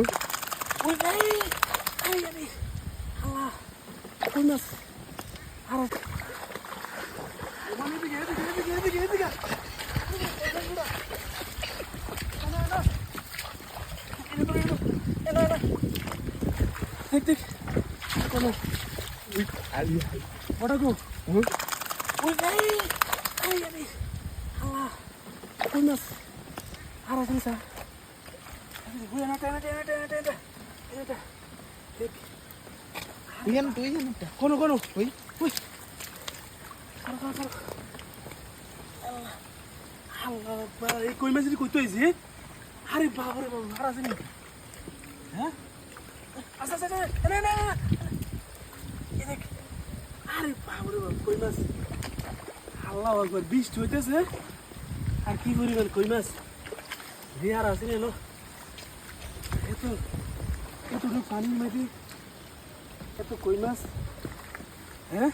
ওই এই এই আমি আল্লাহ কই মাছ আর ওখানে এদিকে দেখ কোনো ওটা গো ওই এই আমি আল্লাহ কই মাছ আর আছে স্যার কোনো কোনো ওই ওই এই কই মাছ কই তো আইছে আরে বাবারে বাবা আর আছে নি হ্যাঁ আচ্ছা আচ্ছা না না দেখ আরে বাবারে বাবা কই মাছ আল্লাহ একবার বৃষ্টি হইতেছে আর কি পরিমাণ কই মাছ আর আছে নি এলো এত এতটুকু পানির মধ্যে এত কই মাছ হ্যাঁ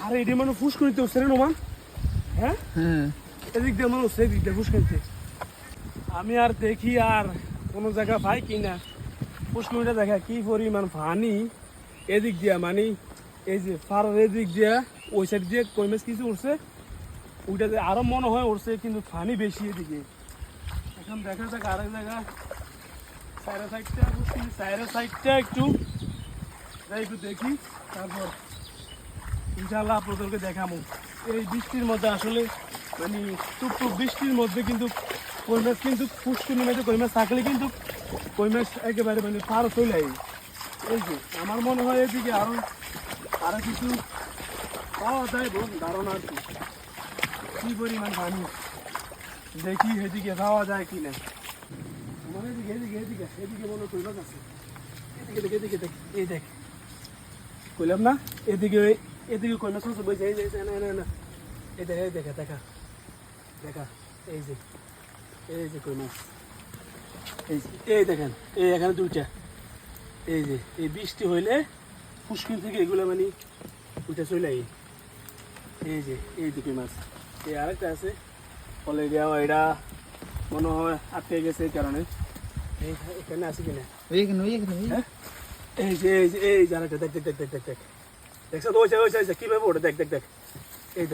আরে এটি মানে ফুস করিতে হচ্ছে রে নোমান হ্যাঁ এদিক দিয়ে মানুষ এদিক দিয়ে ফুস করিতে আমি আর দেখি আর কোনো জায়গা পাই কিনা ফুস করিতে দেখা কি পরিমাণ পানি এদিক দিয়া মানে এই যে ফারার এদিক দিয়া ওই সাইড দিয়ে কই মাছ কিছু উঠছে ওইটাতে আরো মনে হয় উঠছে কিন্তু পানি বেশি এদিকে এখন দেখা যাক আরেক জায়গা সাইডটা একটু যাই একটু দেখি তারপর ইনশাআল্লাহ আপনাদেরকে দেখাবো এই বৃষ্টির মধ্যে আসলে মানে টুকটুক বৃষ্টির মধ্যে কিন্তু কই মাছ কিন্তু পুষ্করিণীর মধ্যে কই মাছ থাকলে কিন্তু কই মাছ একেবারে মানে পার চলে যায় এই যে আমার মনে হয় এদিকে আরো কিছু পাওয়া যায় ধারণা আর কি পরিমাণ পানি দেখি এদিকে পাওয়া যায় কিনা আমার এদিকে মনে কই মাছ আছে এদিকে দেখ এই দেখ কইলাম না এদিকে কই মাছ আছে বই যাই না এই দেখা দেখা এই যে কই মাছ এই দেখেন এই এখানে দুইটা এই যে এই বৃষ্টি হইলে পুষ্কিন থেকে এগুলো মানে উঠে চলে আই এই যে এই দুটো মাছ এই আরেকটা আছে অলরেডি এটা মনে হয় আটকে গেছে এই কারণে এখানে আছে কিনা এই যে জানাটা দেখ দেখছ তো ওই কিভাবে ওটা দেখ এই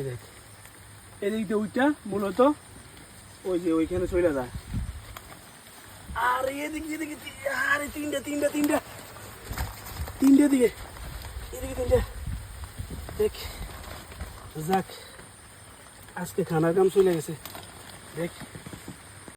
দেখ এদিক দিয়ে ওইটা মূলত ওই যে ওইখানে চলে যায় আর এদিকে আরে তিনটা দিকে এদিকে তিনটা দেখ যাক আজকে খানার কাম চলে গেছে দেখ